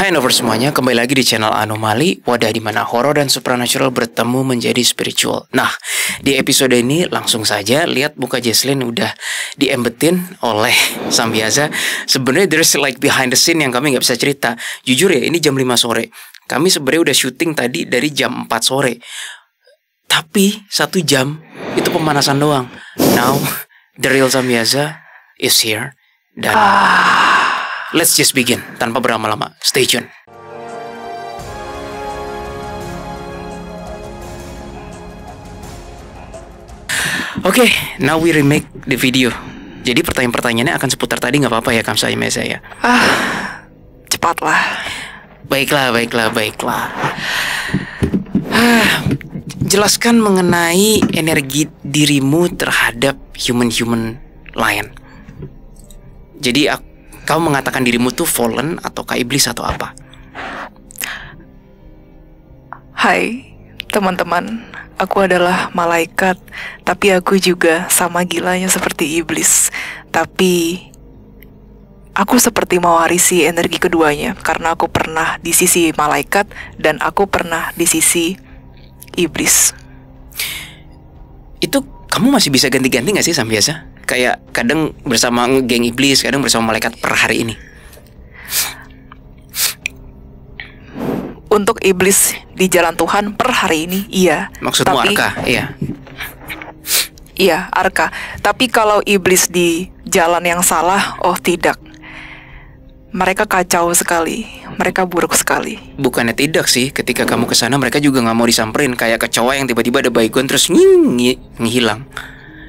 Hai Nover semuanya, kembali lagi di channel Anomali, wadah di mana horor dan supernatural bertemu menjadi spiritual. Nah, di episode ini langsung saja lihat muka Jesslyn udah diembetin oleh Sambiasa. Sebenarnya there's like behind the scene yang kami nggak bisa cerita. Jujur ya, ini jam 5 sore. Kami sebenarnya udah syuting tadi dari jam 4 sore. Tapi 1 jam itu pemanasan doang. Now, the real Sambiasa is here. Dan let's just begin, tanpa berlama-lama. Stay tune. Oke, now we remake the video. Jadi pertanyaan-pertanyaannya akan seputar tadi, nggak apa-apa ya Kamsa ya? Cepatlah. Baiklah. Jelaskan mengenai energi dirimu terhadap human lain. Jadi kau mengatakan dirimu tuh fallen ataukah iblis atau apa? Hai teman-teman, aku adalah malaikat, tapi aku juga sama gilanya seperti iblis. Tapi aku seperti mewarisi energi keduanya, karena aku pernah di sisi malaikat dan aku pernah di sisi iblis. Itu kamu masih bisa ganti-ganti gak sih Sambiasa? Kayak kadang bersama geng iblis, kadang bersama malaikat per hari ini. Untuk iblis di jalan Tuhan per hari ini, iya. Maksudmu Arka, iya. Iya, Arka. Tapi kalau iblis di jalan yang salah, oh tidak. Mereka kacau sekali, mereka buruk sekali. Bukannya tidak sih, ketika kamu kesana mereka juga gak mau disamperin. Kayak kecoa yang tiba-tiba ada baygon terus ngilang.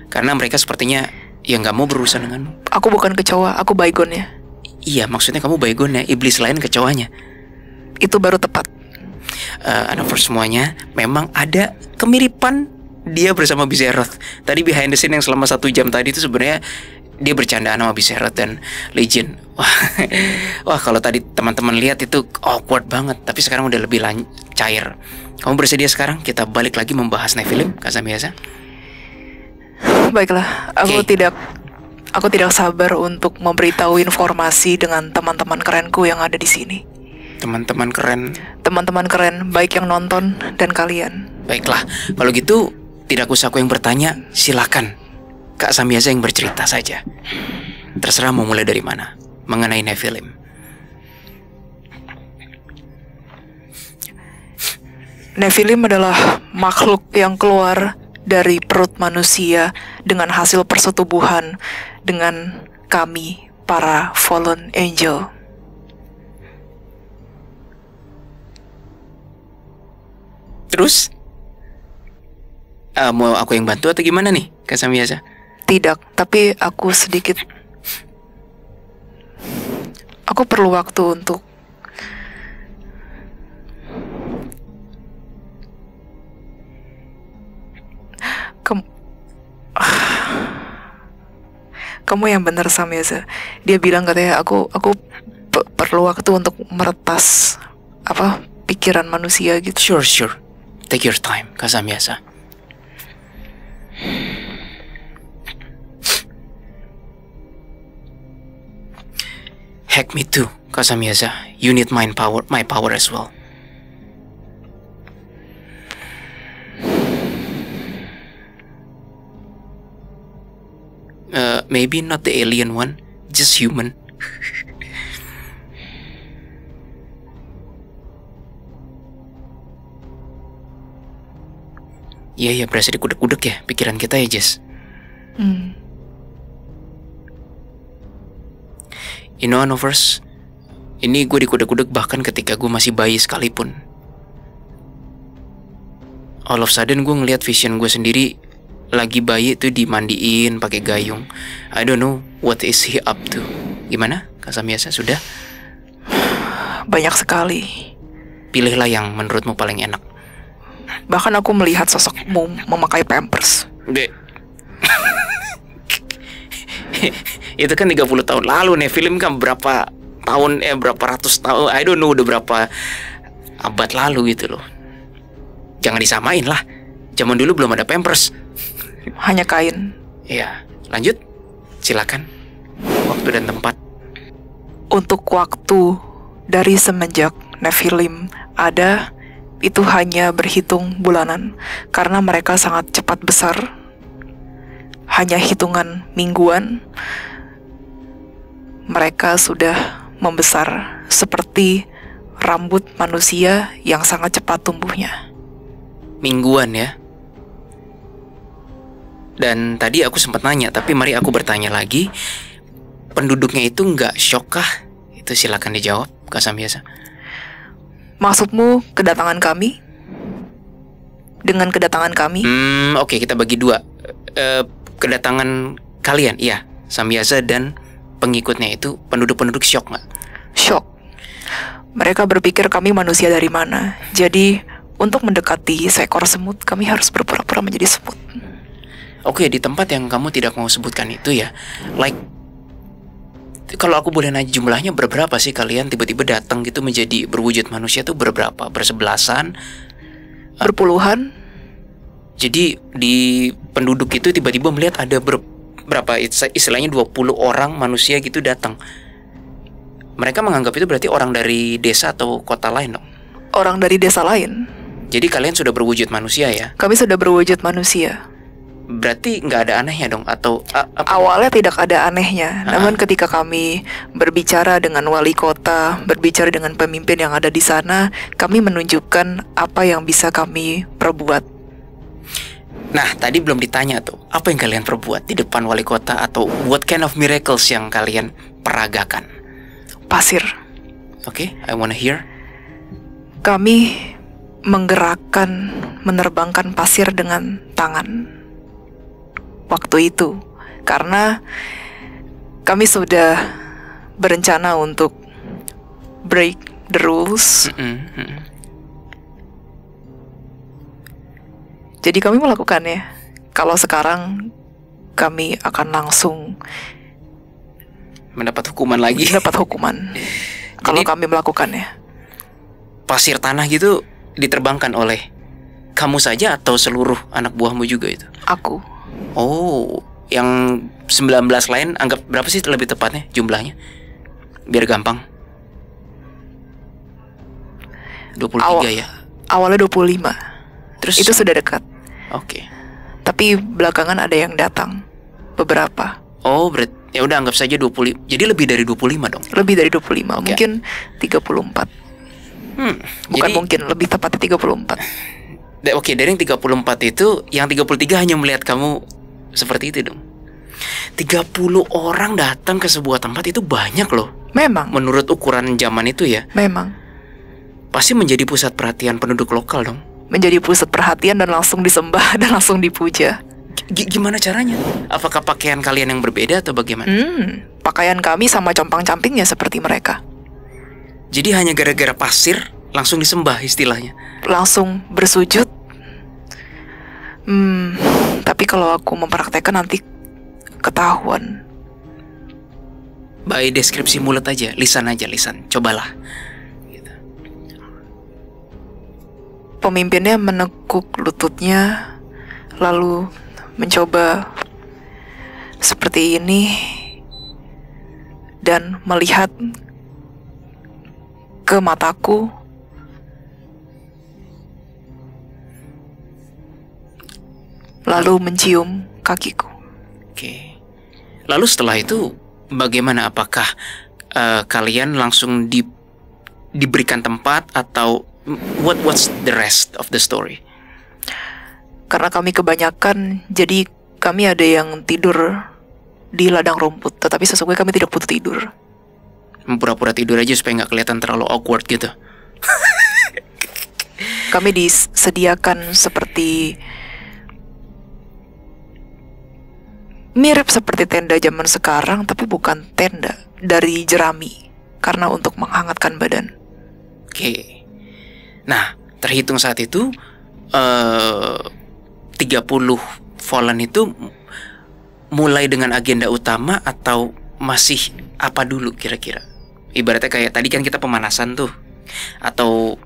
Karena mereka sepertinya ya gak mau berurusan denganmu. Aku bukan kecoa, aku baygonnya. Iya, maksudnya kamu baygonnya, iblis lain kecoanya. Itu baru tepat. Anover semuanya, memang ada kemiripan dia bersama Bizeroth. Tadi behind the scene yang selama 1 jam tadi itu sebenarnya dia bercandaan sama Bizeroth dan Legion. Wah, kalau tadi teman-teman lihat itu awkward banget. Tapi sekarang udah lebih cair. Kamu bersedia sekarang? Kita balik lagi membahas Nephilim, Kasamiasa. Baiklah, aku tidak sabar untuk memberitahu informasi dengan teman-teman kerenku yang ada di sini. Teman-teman keren, baik yang nonton dan kalian. Baiklah, kalau gitu tidak usah aku yang bertanya, silakan Kak Sambiasa yang bercerita saja. Terserah mau mulai dari mana mengenai Nephilim. Nephilim adalah makhluk yang keluar dari perut manusia dengan hasil persetubuhan dengan kami, para fallen angel. Terus? Mau aku yang bantu atau gimana nih, Kak Sambiasa? Tidak, tapi aku perlu waktu untuk kamu yang benar Sambiasa. Dia bilang katanya aku perlu waktu untuk meretas pikiran manusia gitu. Sure. Take your time, Kak Sambiasa. Hack me too, Kak Sambiasa. You need my power as well. Maybe not the alien one, just human. Iya, berasa dikudek-kudek ya pikiran kita ya, Jess. You know, Anovers, ini gue dikudek-kudek bahkan ketika gue masih bayi sekalipun. All of a sudden gue ngeliat vision gue sendiri lagi bayi tuh dimandiin pakai gayung. I don't know what is he up to. Gimana, Kak Sambiasa, sudah? Banyak sekali. Pilihlah yang menurutmu paling enak. Bahkan aku melihat sosokmu memakai pampers. Itu kan 30 tahun lalu nih. Film kan berapa ratus tahun, I don't know, udah berapa abad lalu gitu loh. Jangan disamain lah. Zaman dulu belum ada pampers. Hanya kain. Ya, lanjut. Silakan. Waktu dan tempat. Untuk waktu Dari semenjak Nephilim ada, itu hanya berhitung bulanan, karena mereka sangat cepat besar. Hanya hitungan mingguan, mereka sudah membesar seperti rambut manusia yang sangat cepat tumbuhnya. Mingguan ya. Dan tadi aku sempat nanya, tapi mari aku bertanya lagi. Penduduknya itu nggak shock kah? Itu silakan dijawab, Kak Samyasa. Maksudmu kedatangan kami? Dengan kedatangan kami? Oke, kita bagi dua. Kedatangan kalian, iya, Samyasa dan pengikutnya itu penduduk-penduduk shock nggak? Shock. Mereka berpikir kami manusia dari mana. Jadi, untuk mendekati seekor semut, kami harus berpura-pura menjadi semut. Oke, di tempat yang kamu tidak mau sebutkan itu ya, like, kalau aku boleh nanya jumlahnya berapa sih kalian tiba-tiba datang gitu menjadi berwujud manusia tuh berberapa? Bersebelasan? Berpuluhan? Jadi di penduduk itu tiba-tiba melihat ada berapa, istilahnya 20 orang manusia gitu datang. Mereka menganggap itu berarti orang dari desa atau kota lain dong? Orang dari desa lain. Jadi kalian sudah berwujud manusia ya? Kami sudah berwujud manusia. Berarti nggak ada anehnya dong? Atau awalnya tidak ada anehnya. Namun ketika kami berbicara dengan wali kota, berbicara dengan pemimpin yang ada di sana, kami menunjukkan apa yang bisa kami perbuat. Nah, tadi belum ditanya tuh, apa yang kalian perbuat di depan wali kota, atau what kind of miracles yang kalian peragakan? Pasir. Oke, I wanna hear. Kami menggerakkan, menerbangkan pasir dengan tangan. Waktu itu, karena kami sudah berencana untuk break the rules. Jadi kami melakukannya. Kalau sekarang kami akan langsung mendapat hukuman lagi. Mendapat hukuman. Kalau kami melakukannya. Pasir tanah gitu diterbangkan oleh kamu saja atau seluruh anak buahmu juga itu? Aku. Oh, yang 19 lain anggap berapa sih lebih tepatnya jumlahnya? Biar gampang. 23 ya? Awalnya 25. Terus itu sudah dekat. Oke. Tapi belakangan ada yang datang. Beberapa. Oh, ya udah anggap saja 25. Jadi lebih dari 25 dong. Lebih dari 25, okay. Mungkin 34. Bukan jadi, mungkin, lebih tepatnya 34. Oke, dari yang 34 itu, yang 33 hanya melihat kamu seperti itu dong. 30 orang datang ke sebuah tempat itu banyak loh. Memang. Menurut ukuran zaman itu ya. Memang. Pasti menjadi pusat perhatian penduduk lokal dong. Menjadi pusat perhatian dan langsung disembah dan langsung dipuja. Gimana caranya? Apakah pakaian kalian yang berbeda atau bagaimana? Pakaian kami sama compang-campingnya seperti mereka. Jadi hanya gara-gara pasir langsung disembah istilahnya. Langsung bersujud. Tapi kalau aku mempraktekkan nanti ketahuan. By deskripsi mulut aja, lisan aja, lisan. Cobalah. Gitu. Pemimpinnya menekuk lututnya, lalu mencoba seperti ini dan melihat ke mataku. Lalu mencium kakiku. Oke. Lalu setelah itu bagaimana? Apakah kalian langsung diberikan tempat atau what's the rest of the story? Karena kami kebanyakan, jadi kami ada yang tidur di ladang rumput, tetapi sesungguhnya kami tidak butuh tidur. Pura-pura tidur aja supaya nggak kelihatan terlalu awkward gitu. Kami disediakan seperti mirip seperti tenda zaman sekarang, tapi bukan tenda, dari jerami, karena untuk menghangatkan badan. Oke. Nah, terhitung saat itu 30 Fallen itu mulai dengan agenda utama atau masih apa dulu kira-kira? Ibaratnya kayak tadi kan kita pemanasan tuh, atau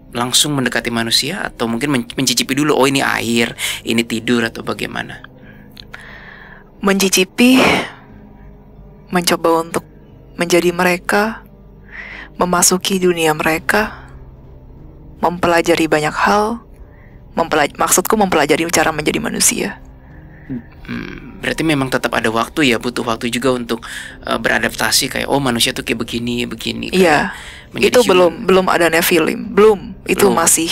langsung mendekati manusia, atau mungkin mencicipi dulu, oh ini air, ini tidur, atau bagaimana? Mencicipi, mencoba untuk menjadi mereka, memasuki dunia mereka, mempelajari banyak hal, maksudku mempelajari cara menjadi manusia. Berarti memang tetap ada waktu ya, butuh waktu juga untuk beradaptasi kayak oh manusia tuh kayak begini. Iya, itu human. belum ada Nephilim, itu masih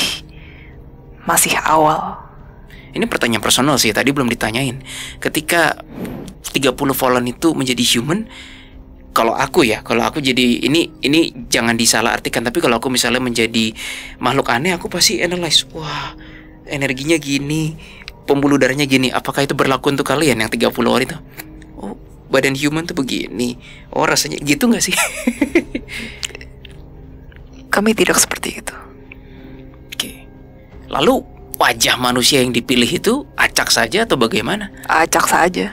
awal. Ini pertanyaan personal sih, tadi belum ditanyain. Ketika 30 Fallen itu menjadi human, kalau aku jadi ini jangan disalahartikan, tapi kalau aku misalnya menjadi makhluk aneh, aku pasti analyze, wah energinya gini, pembuluh darahnya gini, apakah itu berlaku untuk kalian yang 30 orang itu? Oh, badan human tuh begini. Oh, rasanya gitu gak sih? Kami tidak seperti itu. Oke. Lalu wajah manusia yang dipilih itu acak saja atau bagaimana? Acak saja.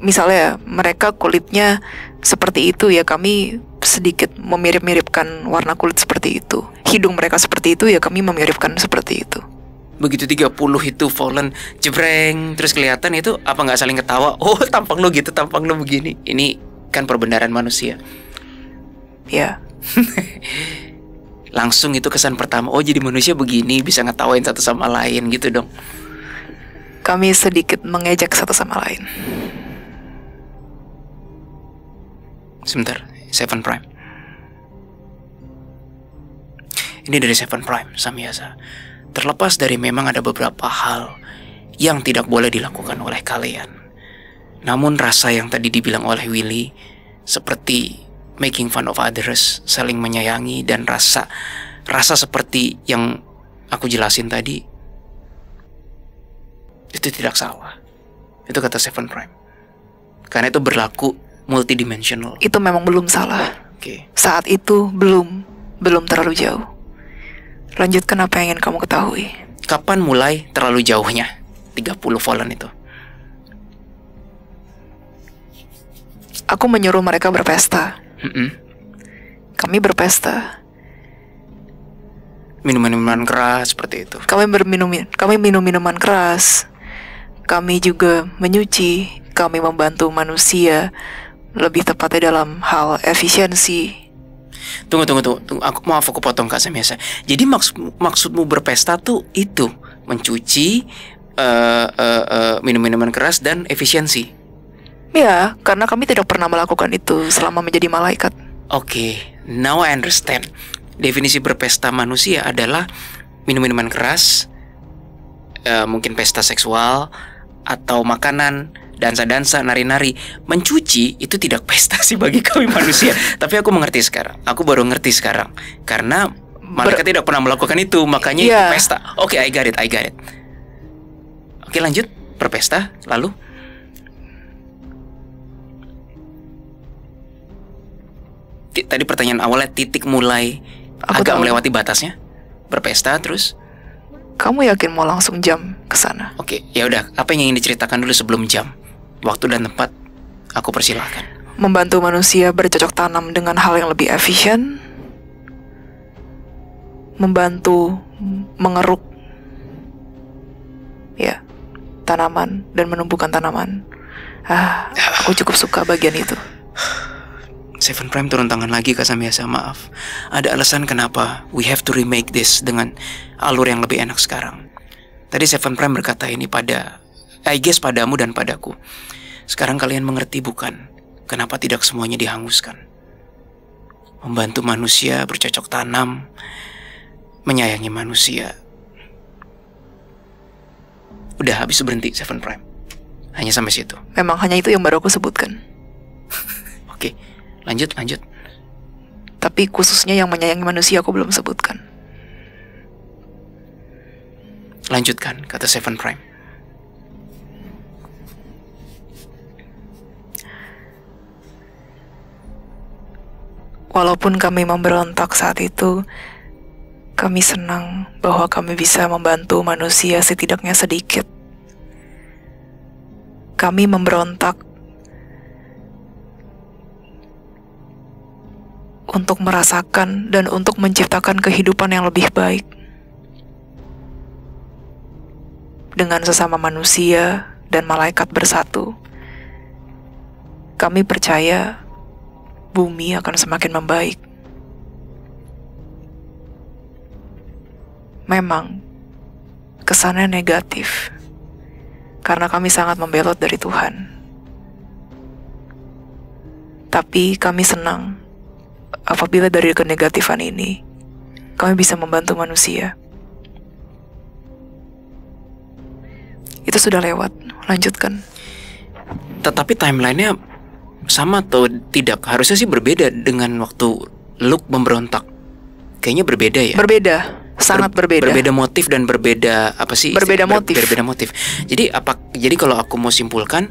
Misalnya mereka kulitnya seperti itu, ya kami sedikit memirip-miripkan warna kulit seperti itu. Hidung mereka seperti itu, ya kami memiripkan seperti itu. Begitu 30 itu Fallen jebreng terus kelihatan itu, apa gak saling ketawa? Oh tampang lo gitu, tampang lo begini. Ini kan perbenaran manusia. Ya. Langsung itu kesan pertama, oh jadi manusia begini, bisa ngetawain satu sama lain gitu dong. Kami sedikit mengejek satu sama lain. Sebentar, Seven Prime. Ini dari Seven Prime, Samyasa. Terlepas dari memang ada beberapa hal yang tidak boleh dilakukan oleh kalian, namun rasa yang tadi dibilang oleh Willy, seperti making fun of others, saling menyayangi, dan rasa seperti yang aku jelasin tadi, itu tidak salah. Itu kata Seven Prime. Karena itu berlaku multidimensional. Itu memang belum salah. Oke. Saat itu belum terlalu jauh. Lanjutkan apa yang ingin kamu ketahui. Kapan mulai terlalu jauhnya 30 Fallen itu? Aku menyuruh mereka berpesta. Kami berpesta. Minuman keras seperti itu. Kami minum minuman keras. Kami juga menyuci. Kami membantu manusia, lebih tepatnya dalam hal efisiensi. Tunggu. Aku potong Kak Samyasa. Jadi maksudmu berpesta tuh itu mencuci, minum minuman keras dan efisiensi. Ya, karena kami tidak pernah melakukan itu selama menjadi malaikat. Oke, now I understand. Definisi berpesta manusia adalah minum minuman keras, mungkin pesta seksual, atau makanan, dansa-dansa, nari-nari. Mencuci itu tidak pesta sih bagi kami manusia. Tapi aku mengerti sekarang. Aku baru ngerti sekarang. Karena malaikat tidak pernah melakukan itu, makanya itu pesta. Oke, I got it. Oke, lanjut. Berpesta, lalu? Tadi pertanyaan awalnya titik mulai agak melewati batasnya. Berpesta terus. Kamu yakin mau langsung jam ke sana? Oke, ya udah. Apa yang ingin diceritakan dulu sebelum jam? Waktu dan tempat aku persilahkan. Membantu manusia bercocok tanam dengan hal yang lebih efisien. Membantu mengeruk tanaman dan menumbuhkan tanaman. Aku cukup suka bagian itu. Seven Prime turun tangan lagi Kak Samyasa, maaf. Ada alasan kenapa we have to remake this dengan alur yang lebih enak sekarang. Tadi Seven Prime berkata ini padamu dan padaku. Sekarang kalian mengerti bukan kenapa tidak semuanya dihanguskan? Membantu manusia bercocok tanam, menyayangi manusia. Udah habis berhenti Seven Prime. Hanya sampai situ. Memang hanya itu yang baru aku sebutkan. Oke. Lanjut. Tapi khususnya yang menyayangi manusia aku belum sebutkan. Lanjutkan, kata Seven Prime. Walaupun kami memberontak saat itu, kami senang bahwa kami bisa membantu manusia setidaknya sedikit. Kami memberontak untuk merasakan dan untuk menciptakan kehidupan yang lebih baik dengan sesama manusia dan malaikat bersatu. Kami percaya bumi akan semakin membaik. Memang kesannya negatif karena kami sangat membelot dari Tuhan. Tapi kami senang apabila dari kenegatifan ini kami bisa membantu manusia. Itu sudah lewat, lanjutkan. Tetapi timelinenya sama atau tidak? Harusnya sih berbeda dengan waktu Luke memberontak. Kayaknya berbeda ya? Berbeda, sangat berbeda. Berbeda motif dan berbeda apa sih? Berbeda motif. Berbeda motif. Jadi kalau aku mau simpulkan,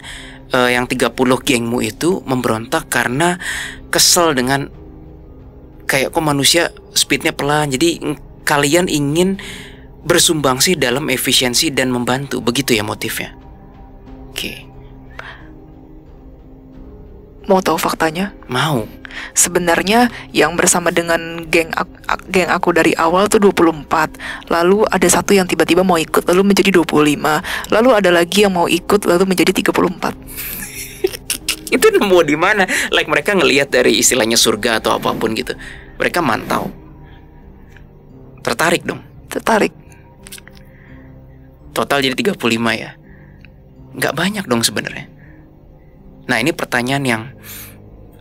yang 30 gengmu itu memberontak karena kesel dengan kayak kok manusia speednya pelan. Jadi kalian ingin bersumbangsi dalam efisiensi dan membantu, begitu ya motifnya? Oke. Mau tahu faktanya? Mau. Sebenarnya yang bersama dengan geng aku dari awal tuh 24. Lalu ada satu yang tiba-tiba mau ikut lalu menjadi 25. Lalu ada lagi yang mau ikut lalu menjadi 34. Itu nemu di mana? Like mereka ngelihat dari istilahnya surga atau apapun gitu. Mereka mantau. Tertarik dong. Tertarik. Total jadi 35 ya. Nggak banyak dong sebenarnya. Nah, ini pertanyaan yang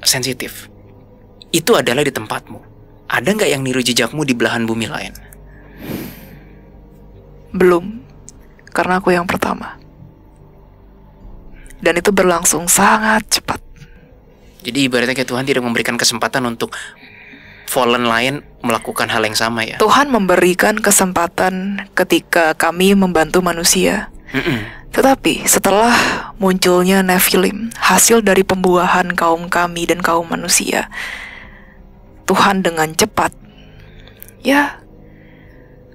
sensitif. Itu adalah di tempatmu. Ada nggak yang niru jejakmu di belahan bumi lain? Belum. Karena aku yang pertama. Dan itu berlangsung sangat cepat. Jadi ibaratnya kayak Tuhan tidak memberikan kesempatan untuk fallen lain melakukan hal yang sama ya. Tuhan memberikan kesempatan ketika kami membantu manusia. Tetapi setelah munculnya Nephilim, hasil dari pembuahan kaum kami dan kaum manusia, Tuhan dengan cepat, ya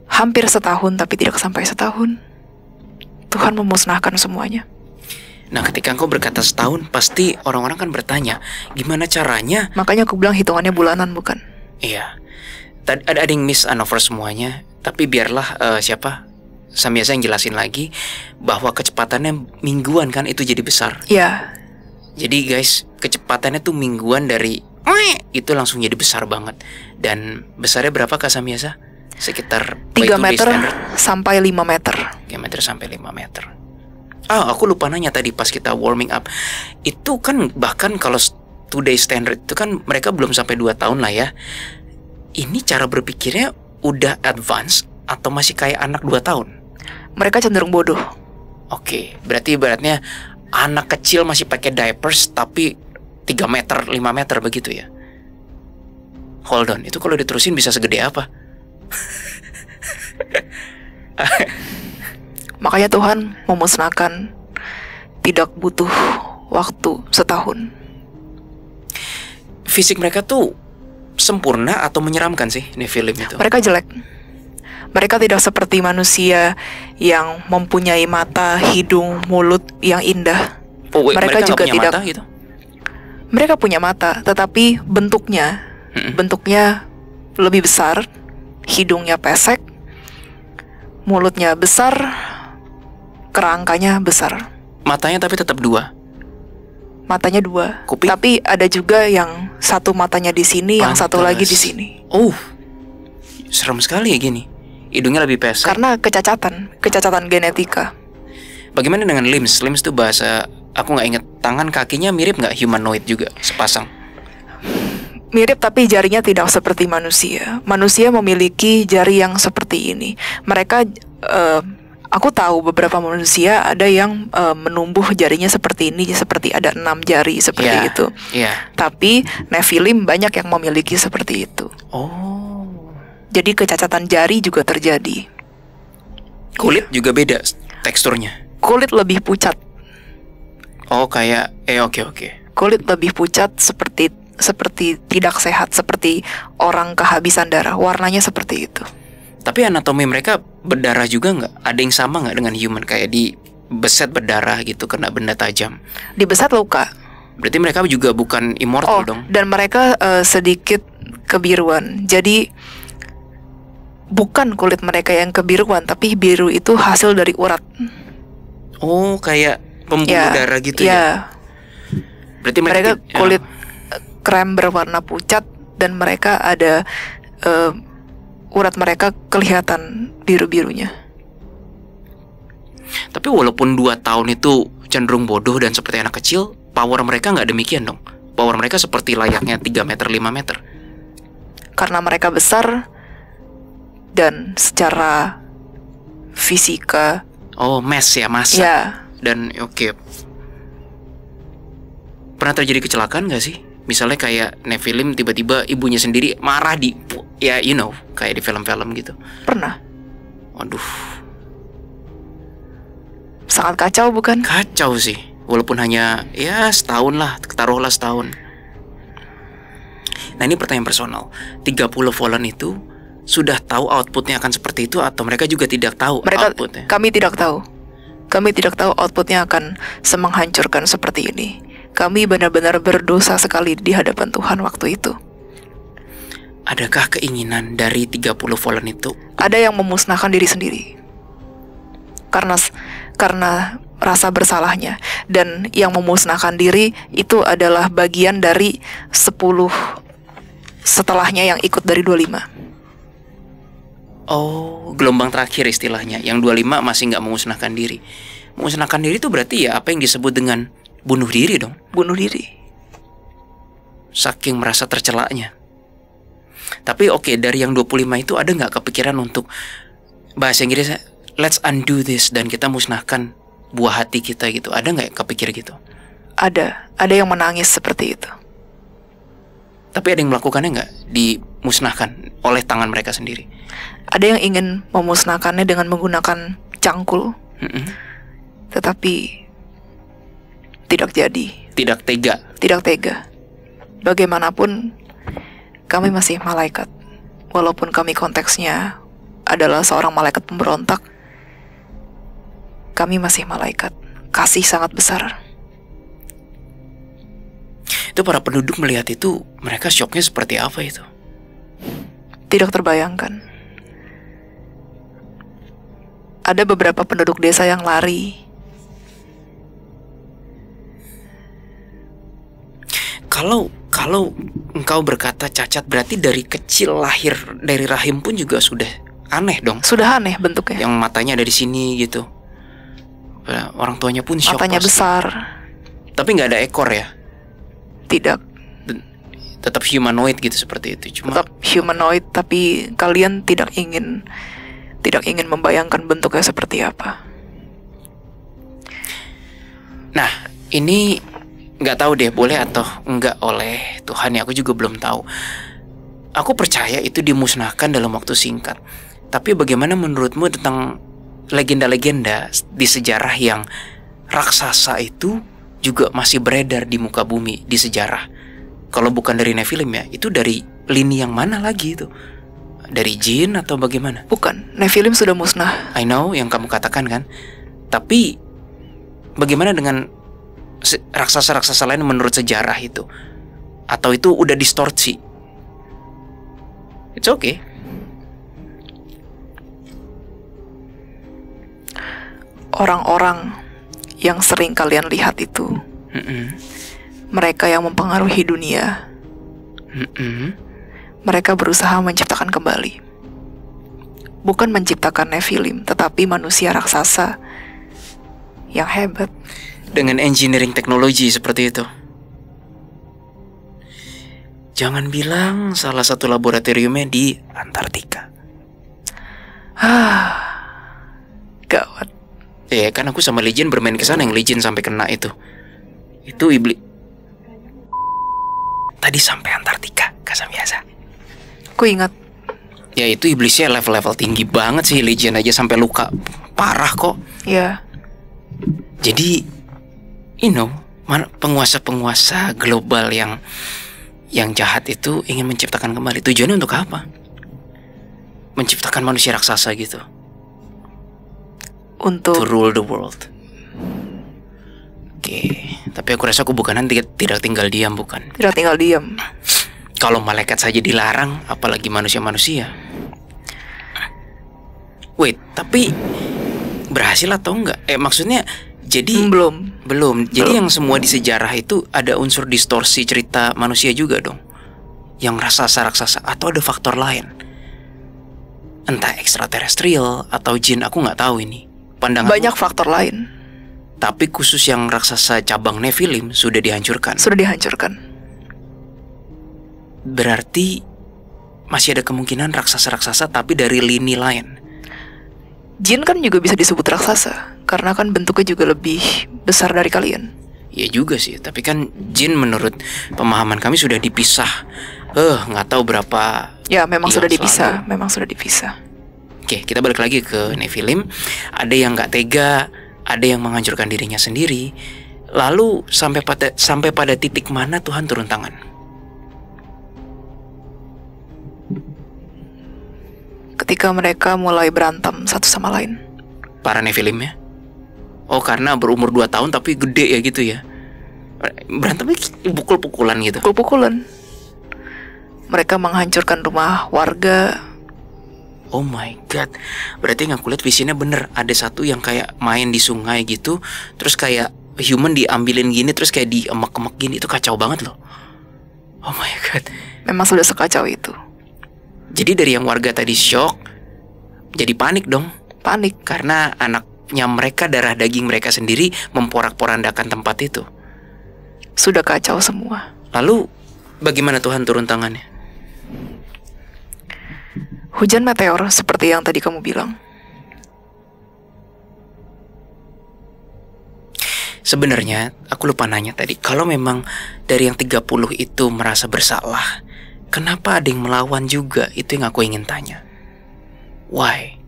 hampir setahun tapi tidak sampai setahun, Tuhan memusnahkan semuanya. Nah, ketika engkau berkata setahun, pasti orang-orang kan bertanya, gimana caranya? Makanya aku bilang hitungannya bulanan, bukan? Iya. Ada yang miss-over semuanya. Tapi biarlah Samyasa yang jelasin lagi bahwa kecepatannya mingguan kan itu jadi besar. Iya. Jadi guys, kecepatannya tuh mingguan dari itu langsung jadi besar banget. Dan besarnya berapa Kak Samyasa? Sekitar 3 meter sampai 5 meter. 3 meter sampai 5 meter. Aku lupa nanya tadi pas kita warming up. Itu kan bahkan kalau today standard itu kan mereka belum sampai 2 tahun lah ya. Ini cara berpikirnya udah advance atau masih kayak anak 2 tahun? Mereka cenderung bodoh. Oke, berarti ibaratnya anak kecil masih pakai diapers tapi 3 meter, 5 meter begitu ya. Hold on, itu kalau diterusin bisa segede apa? Makanya Tuhan memusnahkan, tidak butuh waktu setahun. Fisik mereka tuh sempurna atau menyeramkan sih Nephilim itu? Mereka jelek. Mereka tidak seperti manusia yang mempunyai mata, hidung, mulut yang indah. Mereka juga tidak. Mata, gitu? Mereka punya mata, tetapi bentuknya lebih besar, hidungnya pesek, mulutnya besar, kerangkanya besar. Matanya tapi tetap 2. Matanya 2. Kuping? Tapi ada juga yang satu matanya di sini, yang satu lagi di sini. Serem sekali ya gini. Hidungnya lebih pesek. Karena kecacatan genetika. Bagaimana dengan limbs? Limbs itu bahasa, aku nggak inget. Tangan kakinya mirip nggak humanoid juga, sepasang? Mirip tapi jarinya tidak seperti manusia. Manusia memiliki jari yang seperti ini. Mereka, aku tahu beberapa manusia ada yang menumbuh jarinya seperti ini, seperti ada 6 jari seperti itu. Tapi Nephilim banyak yang memiliki seperti itu. Jadi kecacatan jari juga terjadi. Kulit juga beda teksturnya. Kulit lebih pucat. Oke. Kulit lebih pucat seperti tidak sehat, seperti orang kehabisan darah. Warnanya seperti itu. Tapi anatomi mereka berdarah juga nggak? Ada yang sama nggak dengan human? Kayak di beset berdarah gitu, kena benda tajam. Di beset luka. Berarti mereka juga bukan immortal dong? Dan mereka sedikit kebiruan. Jadi bukan kulit mereka yang kebiruan, tapi biru itu hasil dari urat. Kayak pembuluh darah gitu ya? Berarti mereka kulit krem berwarna pucat, dan mereka ada urat mereka kelihatan biru-birunya. Tapi walaupun 2 tahun itu cenderung bodoh dan seperti anak kecil, power mereka nggak demikian dong. Power mereka seperti layaknya 3 meter, 5 meter. Karena mereka besar dan secara fisika. Oh, massa. Ya. Dan oke. Pernah terjadi kecelakaan gak sih? Misalnya kayak Nephilim tiba-tiba ibunya sendiri marah ya kayak di film-film gitu. Pernah. Waduh. Sangat kacau bukan? Kacau sih. Walaupun hanya ya setahun lah, taruhlah setahun. Nah, ini pertanyaan personal. 30 Fallen itu sudah tahu outputnya akan seperti itu, atau mereka juga tidak tahu outputnya? Kami tidak tahu. Kami tidak tahu outputnya akan semenghancurkan seperti ini. Kami benar-benar berdosa sekali di hadapan Tuhan waktu itu. Adakah keinginan dari 30 Fallen itu? Ada yang memusnahkan diri sendiri karena rasa bersalahnya. Dan yang memusnahkan diri itu adalah bagian dari 10 setelahnya yang ikut dari 25. Oh, gelombang terakhir istilahnya. Yang 25 masih nggak memusnahkan diri. Memusnahkan diri itu berarti ya apa yang disebut dengan bunuh diri dong. Bunuh diri. Saking merasa tercelaknya. Tapi oke, dari yang 25 itu ada nggak kepikiran untuk, bahasa Inggrisnya, let's undo this, dan kita musnahkan buah hati kita gitu. Ada nggak kepikir gitu? Ada yang menangis seperti itu. Tapi ada yang melakukannya nggak? Dimusnahkan oleh tangan mereka sendiri? Ada yang ingin memusnahkannya dengan menggunakan cangkul. Tetapi tidak jadi. Tidak tega. Tidak tega. Bagaimanapun kami masih malaikat. Walaupun kami konteksnya adalah seorang malaikat pemberontak, kami masih malaikat. Kasih sangat besar. Itu para penduduk melihat itu, mereka syoknya seperti apa itu? Tidak terbayangkan. Ada beberapa penduduk desa yang lari. Kalau engkau berkata cacat, berarti dari kecil lahir dari rahim pun juga sudah aneh dong. Sudah aneh bentuknya. Yang matanya ada di sini gitu. Orang tuanya pun syok. Matanya pasti besar. Tapi nggak ada ekor ya? Tidak. Tetap humanoid gitu seperti itu. Cuma tetap humanoid, tapi kalian tidak ingin membayangkan bentuknya seperti apa. Nah, ini nggak tahu deh boleh atau enggak oleh Tuhan ya, aku juga belum tahu. Aku percaya itu dimusnahkan dalam waktu singkat. Tapi bagaimana menurutmu tentang legenda-legenda di sejarah yang raksasa itu juga masih beredar di muka bumi di sejarah? Kalau bukan dari Nephilim ya, itu dari lini yang mana lagi itu? Dari jin atau bagaimana? Bukan, Nephilim sudah musnah. I know yang kamu katakan kan. Tapi bagaimana dengan raksasa-raksasa lain menurut sejarah itu? Atau itu udah distorsi? It's okay. Orang-orang yang sering kalian lihat itu, mereka yang mempengaruhi dunia, mereka berusaha menciptakan kembali. Bukan menciptakan Nephilim, tetapi manusia raksasa yang hebat. Dengan engineering teknologi seperti itu. Jangan bilang salah satu laboratoriumnya di Antartika. Gawat. Ya kan aku sama Legion bermain kesana, yang Legion sampai kena itu. Itu iblis. Tadi sampai Antartika, kasar biasa. Ku ingat. Ya itu iblisnya level-level tinggi banget sih, Legion aja sampai luka parah kok. Ya. Jadi, penguasa-penguasa global yang jahat itu ingin menciptakan kembali. Tujuannya untuk apa? Menciptakan manusia raksasa gitu. Untuk to rule the world. Oke, tapi aku rasa kubukanan tidak tinggal diam, bukan? Tidak tinggal diam. Kalau malaikat saja dilarang, apalagi manusia-manusia. Wait, tapi berhasil atau enggak? Maksudnya Jadi Belum. belum. Jadi Belum. yang semua di sejarah itu ada unsur distorsi cerita manusia juga dong. Yang raksasa-raksasa atau ada faktor lain. Entah ekstraterestrial atau jin, aku nggak tahu ini. Pandangan Banyak faktor lain. Tapi khusus yang raksasa cabang Nephilim sudah dihancurkan. Sudah dihancurkan. Berarti masih ada kemungkinan raksasa-raksasa tapi dari lini lain. Jin kan juga bisa disebut raksasa, karena kan bentuknya juga lebih besar dari kalian. Ya juga sih, tapi kan jin menurut pemahaman kami sudah dipisah. Nggak tahu berapa. Ya, memang Iya, sudah dipisah. selalu. Memang sudah dipisah. Oke, kita balik lagi ke Nephilim. Ada yang nggak tega, ada yang menghancurkan dirinya sendiri. Lalu sampai pada titik mana Tuhan turun tangan? Ketika mereka mulai berantem satu sama lain. Para Nephilim ya? Oh, karena berumur 2 tahun tapi gede ya gitu ya? Berantemnya pukul-pukulan gitu? Pukul-pukulan. Mereka menghancurkan rumah warga. Oh my god. Berarti yang aku lihat visinya bener. Ada satu yang kayak main di sungai gitu, terus kayak human diambilin gini, terus kayak diemek-emek gini. Itu kacau banget loh. Oh my god. Memang sudah sekacau itu. Jadi dari yang warga tadi shock, jadi panik dong. Panik. Karena anaknya mereka, darah daging mereka sendiri memporak-porandakan tempat itu. Sudah kacau semua. Lalu bagaimana Tuhan turun tangannya? Hujan meteor seperti yang tadi kamu bilang. Sebenarnya aku lupa nanya tadi, kalau memang dari yang 30 itu merasa bersalah, kenapa ada yang melawan juga? Itu yang aku ingin tanya. Why?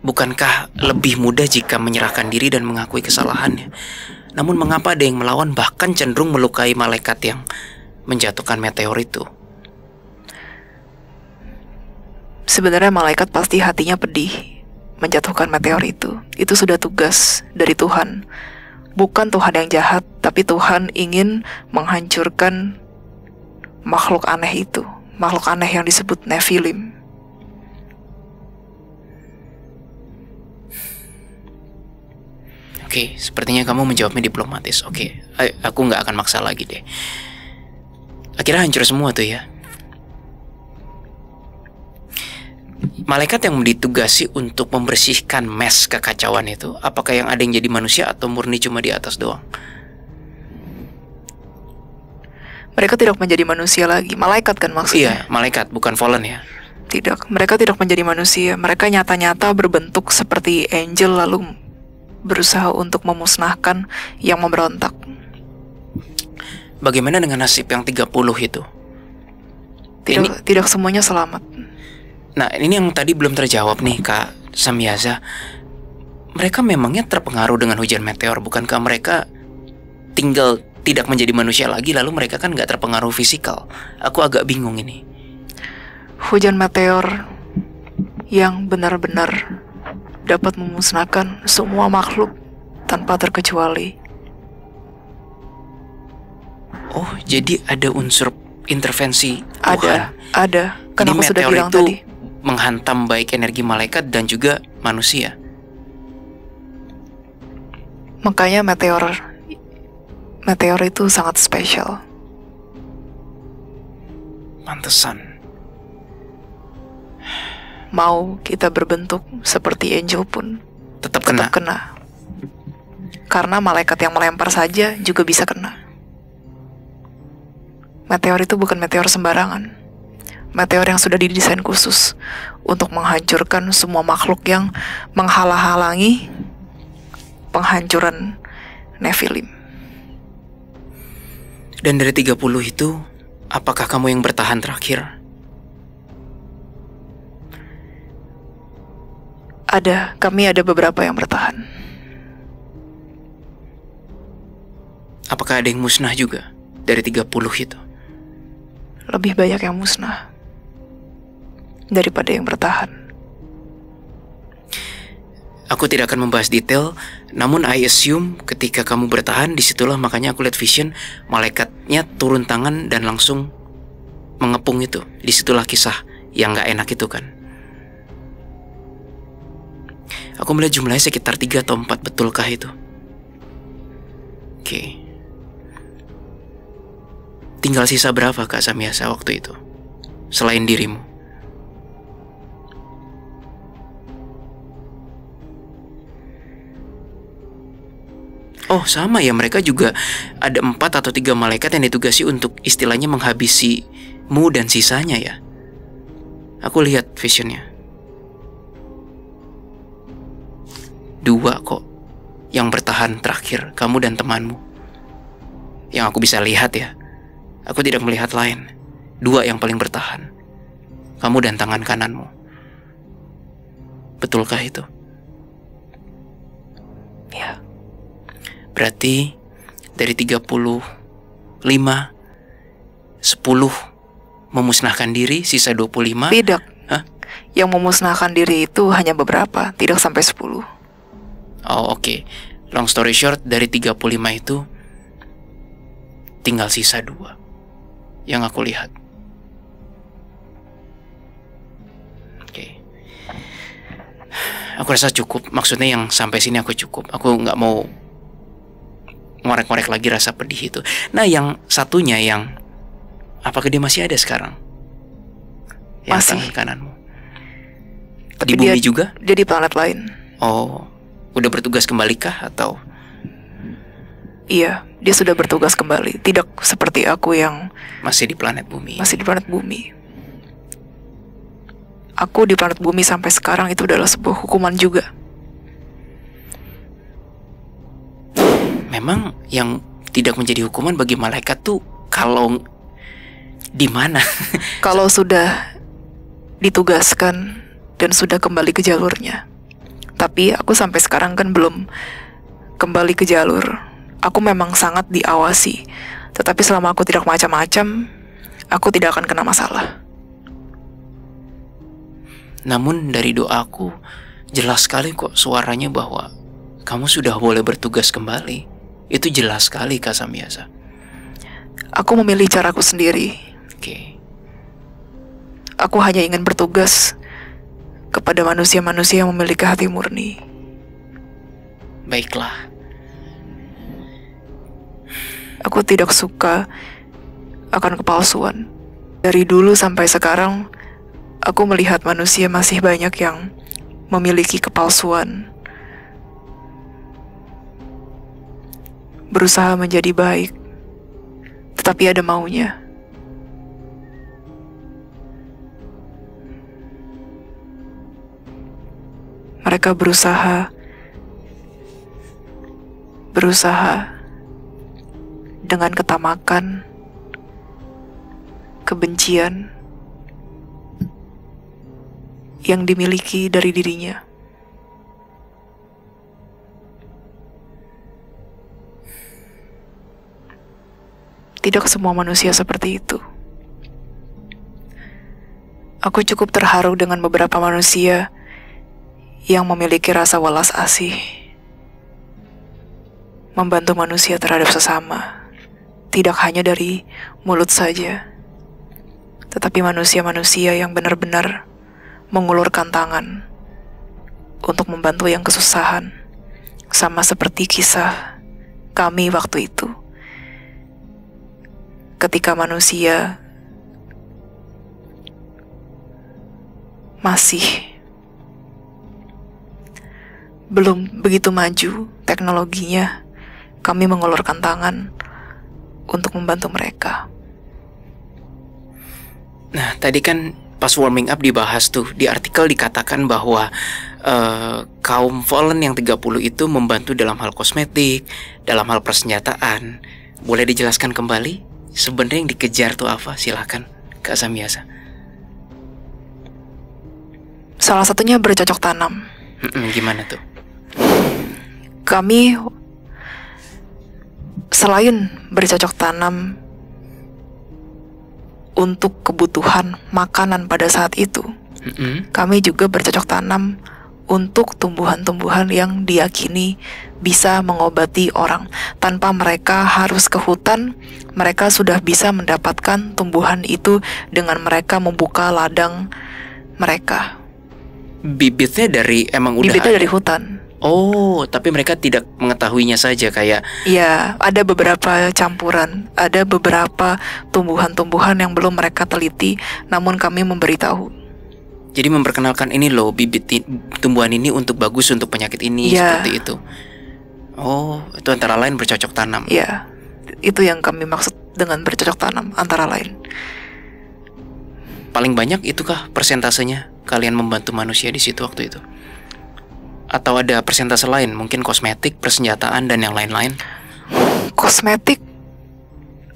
Bukankah lebih mudah jika menyerahkan diri dan mengakui kesalahannya? Namun mengapa ada yang melawan, bahkan cenderung melukai malaikat yang menjatuhkan meteor itu? Sebenarnya malaikat pasti hatinya pedih menjatuhkan meteor itu. Itu sudah tugas dari Tuhan. Bukan Tuhan yang jahat, tapi Tuhan ingin menghancurkan makhluk aneh itu. Makhluk aneh yang disebut Nephilim. Oke, sepertinya kamu menjawabnya diplomatis. Oke, aku nggak akan maksa lagi deh. Akhirnya hancur semua tuh ya. Malaikat yang ditugasi untuk membersihkan mes kekacauan itu, apakah yang ada yang jadi manusia atau murni cuma di atas doang? Mereka tidak menjadi manusia lagi. Malaikat kan maksudnya? Iya, malaikat, bukan fallen ya. Tidak, mereka tidak menjadi manusia. Mereka nyata-nyata berbentuk seperti angel lalu berusaha untuk memusnahkan yang memberontak. Bagaimana dengan nasib yang 30 itu? Tidak semuanya selamat. Nah, ini yang tadi belum terjawab nih, Kak Samyaza. Mereka memangnya terpengaruh dengan hujan meteor, bukankah mereka tinggal tidak menjadi manusia lagi, lalu mereka kan nggak terpengaruh fisikal? Aku agak bingung ini. Hujan meteor yang benar-benar dapat memusnahkan semua makhluk tanpa terkecuali. Oh, jadi ada unsur intervensi Tuhan. Ada. Kan Jadi aku sudah meteor bilang itu tadi. menghantam baik energi malaikat dan juga manusia. Makanya meteor itu sangat spesial. Pantesan. Mau kita berbentuk seperti angel pun Tetap tetap kena. kena. Karena malaikat yang melempar saja juga bisa kena. Meteor itu bukan meteor sembarangan. Meteor yang sudah didesain khusus untuk menghancurkan semua makhluk yang menghalang-halangi penghancuran Nephilim. Dan dari 30 itu, apakah kamu yang bertahan terakhir? Kami ada beberapa yang bertahan. Apakah ada yang musnah juga dari 30 itu? Lebih banyak yang musnah daripada yang bertahan. Aku tidak akan membahas detail, namun I assume ketika kamu bertahan, disitulah makanya aku lihat vision, malaikatnya turun tangan dan langsung mengepung itu. Disitulah kisah yang gak enak itu kan. Aku melihat jumlahnya sekitar 3 atau 4, betulkah itu? Oke. Tinggal sisa berapa Kak Samyasa waktu itu? Selain dirimu? Oh sama ya, mereka juga ada 4 atau 3 malaikat yang ditugasi untuk istilahnya menghabisimu dan sisanya ya. Aku lihat visionnya. 2 kok yang bertahan terakhir, kamu dan temanmu. Yang aku bisa lihat ya. Aku tidak melihat lain. 2 yang paling bertahan, kamu dan tangan kananmu. Betulkah itu? Ya. Berarti dari 35, 10 memusnahkan diri, sisa 25. Tidak. Hah? Yang memusnahkan diri itu hanya beberapa, tidak sampai 10. Oh oke. Long story short, dari 35 itu tinggal sisa 2 yang aku lihat. Oke. Aku rasa cukup. Maksudnya yang sampai sini aku cukup. Aku nggak mau ngorek-ngorek lagi rasa pedih itu. Nah yang satunya yang, apakah dia masih ada sekarang? Yang Masih. tangan kananmu. Tapi Di bumi dia juga? Dia di planet lain. Oh, udah bertugas kembalikah atau? Iya, dia sudah bertugas kembali. Tidak seperti aku yang Masih di planet bumi? masih di planet bumi. Aku di planet bumi sampai sekarang itu adalah sebuah hukuman juga. Memang yang tidak menjadi hukuman bagi malaikat tuh kalau di mana? Kalau sudah ditugaskan dan sudah kembali ke jalurnya. Tapi aku sampai sekarang kan belum kembali ke jalur. Aku memang sangat diawasi. Tetapi selama aku tidak macam-macam, aku tidak akan kena masalah. Namun dari doaku jelas sekali kok suaranya bahwa kamu sudah boleh bertugas kembali. Itu jelas sekali Kak Samyasa. Aku memilih caraku sendiri. Oke. Aku hanya ingin bertugas kepada manusia-manusia yang memiliki hati murni. Baiklah. Aku tidak suka akan kepalsuan. Dari dulu sampai sekarang, aku melihat manusia masih banyak yang memiliki kepalsuan. Berusaha menjadi baik, tetapi ada maunya. Mereka berusaha dengan ketamakan, kebencian yang dimiliki dari dirinya. Tidak semua manusia seperti itu. Aku cukup terharu dengan beberapa manusia yang memiliki rasa welas asih, membantu manusia terhadap sesama, tidak hanya dari mulut saja, tetapi manusia-manusia yang benar-benar mengulurkan tangan untuk membantu yang kesusahan, sama seperti kisah kami waktu itu. Ketika manusia masih belum begitu maju teknologinya, kami mengulurkan tangan untuk membantu mereka. Nah, tadi kan pas warming up dibahas tuh, di artikel dikatakan bahwa kaum Fallen yang 30 itu membantu dalam hal kosmetik, dalam hal persenjataan. Boleh dijelaskan kembali? Sebenarnya yang dikejar tuh apa? Silakan Kak Samyasa. Salah satunya bercocok tanam. Gimana tuh? Kami selain bercocok tanam untuk kebutuhan makanan pada saat itu, kami juga bercocok tanam untuk tumbuhan-tumbuhan yang diyakini bisa mengobati orang. Tanpa mereka harus ke hutan, mereka sudah bisa mendapatkan tumbuhan itu dengan mereka membuka ladang mereka. bibitnya dari emang udah Bibitnya ada? dari hutan. Oh, tapi mereka tidak mengetahuinya saja kayak. Ya, ada beberapa campuran, ada beberapa tumbuhan-tumbuhan yang belum mereka teliti, namun kami memberitahu. Jadi memperkenalkan ini loh, tumbuhan ini untuk bagus untuk penyakit ini, Ya. seperti itu. Oh, itu antara lain bercocok tanam. Ya, itu yang kami maksud dengan bercocok tanam, antara lain. Paling banyak itukah persentasenya kalian membantu manusia di situ waktu itu? Atau ada persentase lain, mungkin kosmetik, persenjataan, dan yang lain-lain? Kosmetik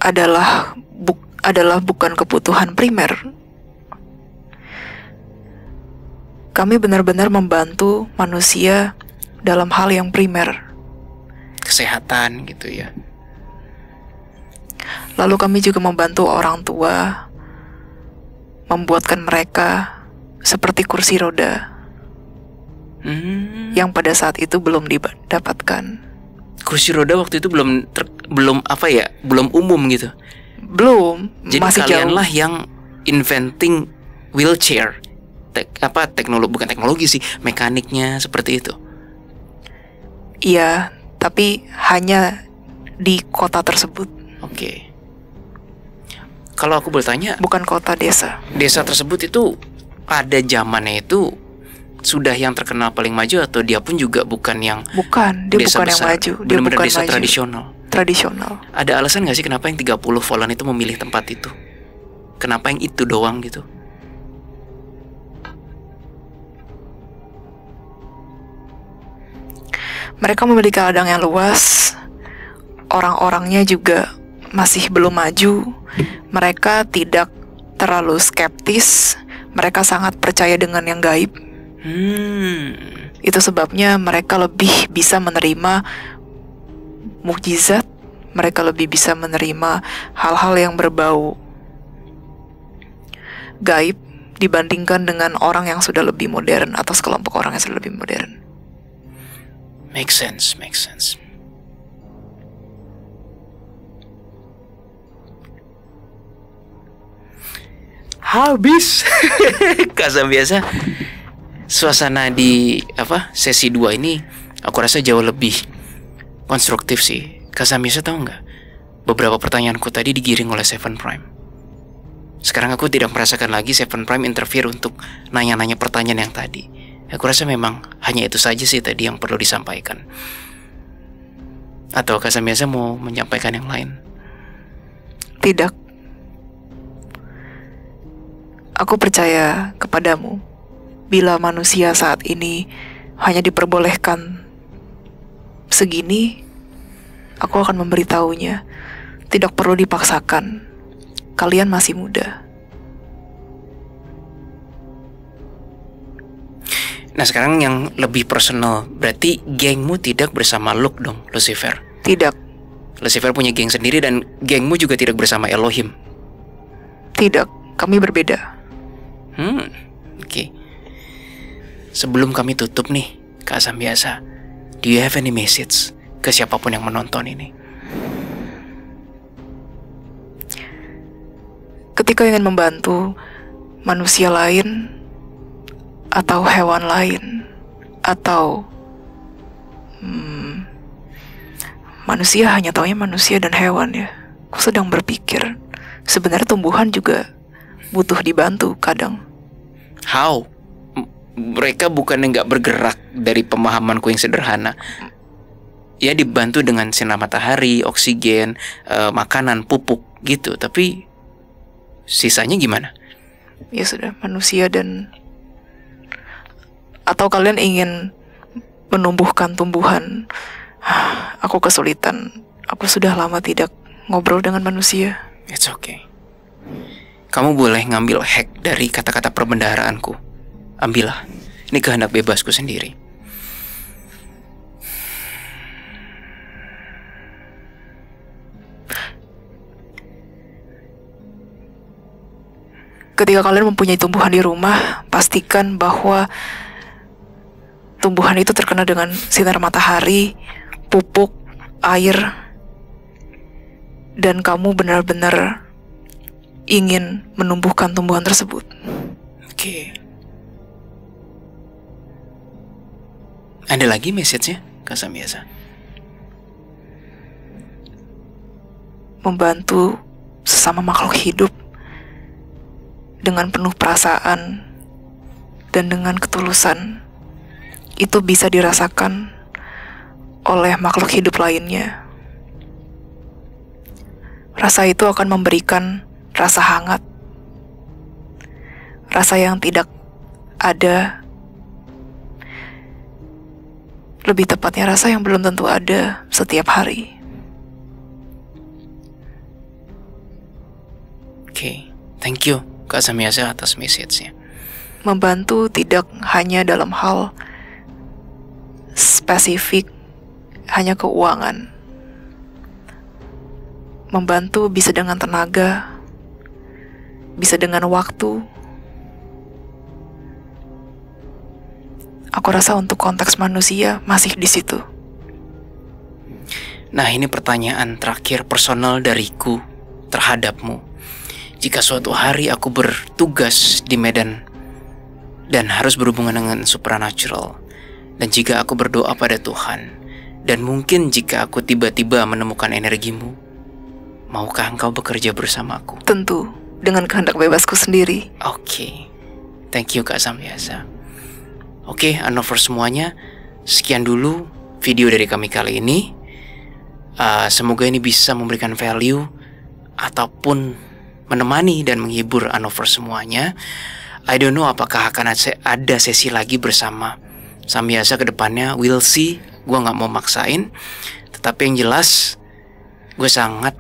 adalah bukan kebutuhan primer. Kami benar-benar membantu manusia dalam hal yang primer. Kesehatan gitu ya. Lalu kami juga membantu orang tua, membuatkan mereka seperti kursi roda yang pada saat itu belum didapatkan. Kursi roda waktu itu belum umum gitu. Belum. Jadi Masih jauh. kalianlah yang inventing wheelchair. Bukan teknologi sih, mekaniknya seperti itu. Iya, tapi hanya di kota tersebut. Oke. Kalau aku bertanya, Bukan kota, desa. desa tersebut itu pada zamannya itu sudah yang terkenal paling maju, atau dia pun juga bukan yang Bukan, dia desa bukan yang besar, maju. Dia benar-benar bukan desa maju. tradisional. Tradisional. Ada alasan gak sih kenapa yang 30 Volan itu memilih tempat itu? Kenapa yang itu doang gitu? Mereka memiliki ladang yang luas. Orang-orangnya juga masih belum maju. Mereka tidak terlalu skeptis. Mereka sangat percaya dengan yang gaib. Itu sebabnya mereka lebih bisa menerima mukjizat. Mereka lebih bisa menerima hal-hal yang berbau gaib dibandingkan dengan orang yang sudah lebih modern atau sekelompok orang yang sudah lebih modern. Make sense. Habis. Kasam biasa. Suasana di sesi 2 ini aku rasa jauh lebih konstruktif sih. Kasam biasa, tahu nggak? Beberapa pertanyaanku tadi digiring oleh Seven Prime. Sekarang aku tidak merasakan lagi Seven Prime interfere untuk nanya-nanya pertanyaan yang tadi. Aku rasa memang hanya itu saja sih tadi yang perlu disampaikan. Atau Kasam biasa mau menyampaikan yang lain? Tidak. Aku percaya kepadamu. Bila manusia saat ini hanya diperbolehkan segini, aku akan memberitahunya. Tidak perlu dipaksakan. Kalian masih muda. Nah sekarang yang lebih personal, berarti gengmu tidak bersama Luke dong, Lucifer? Tidak. Lucifer punya geng sendiri dan gengmu juga tidak bersama Elohim? Tidak. Kami berbeda. Oke. Sebelum kami tutup nih, Kak Asam biasa, do you have any message ke siapapun yang menonton ini? Ketika ingin membantu manusia lain atau hewan lain atau manusia, hanya taunya manusia dan hewan ya. Aku sedang berpikir sebenarnya tumbuhan juga butuh dibantu kadang. How? Mereka bukannya nggak bergerak dari pemahamanku yang sederhana. Ya dibantu dengan sinar matahari, oksigen, makanan, pupuk gitu. Tapi sisanya gimana? Ya sudah, manusia dan... Atau kalian ingin menumbuhkan tumbuhan? Aku kesulitan. Aku sudah lama tidak ngobrol dengan manusia. It's okay. Kamu boleh ngambil hack dari kata-kata perbendaharaanku. Ambillah. Ini kehendak bebasku sendiri. Ketika kalian mempunyai tumbuhan di rumah, pastikan bahwa tumbuhan itu terkena dengan sinar matahari, pupuk, air, dan kamu benar-benar ingin menumbuhkan tumbuhan tersebut. Oke. Ada lagi message-nya, Kak Samyasa? Membantu sesama makhluk hidup dengan penuh perasaan dan dengan ketulusan itu bisa dirasakan oleh makhluk hidup lainnya. Rasa itu akan memberikan rasa hangat, rasa yang tidak ada, lebih tepatnya rasa yang belum tentu ada setiap hari. Oke, thank you Kak Samyasa atas message-nya. Membantu tidak hanya dalam hal spesifik, hanya keuangan. Membantu bisa dengan tenaga, bisa dengan waktu. Aku rasa untuk konteks manusia masih di situ. Nah, ini pertanyaan terakhir personal dariku terhadapmu. Jika suatu hari aku bertugas di medan dan harus berhubungan dengan supernatural, dan jika aku berdoa pada Tuhan, dan mungkin jika aku tiba-tiba menemukan energimu, maukah engkau bekerja bersamaku? Tentu, dengan kehendak bebasku sendiri. Oke, thank you Kak Samyasa. Oke, Anover semuanya, sekian dulu video dari kami kali ini. Semoga ini bisa memberikan value ataupun menemani dan menghibur Anover semuanya. I don't know apakah akan ada sesi lagi bersama Samyasa ke depannya. We'll see. Gue gak mau maksain. Tetapi yang jelas, gue sangat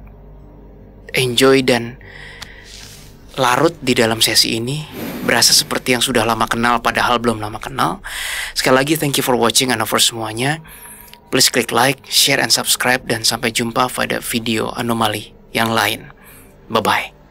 enjoy dan larut di dalam sesi ini. Berasa seperti yang sudah lama kenal padahal belum lama kenal. Sekali lagi thank you for watching Anover semuanya. Please klik like, share, and subscribe. Dan sampai jumpa pada video anomali yang lain. Bye-bye.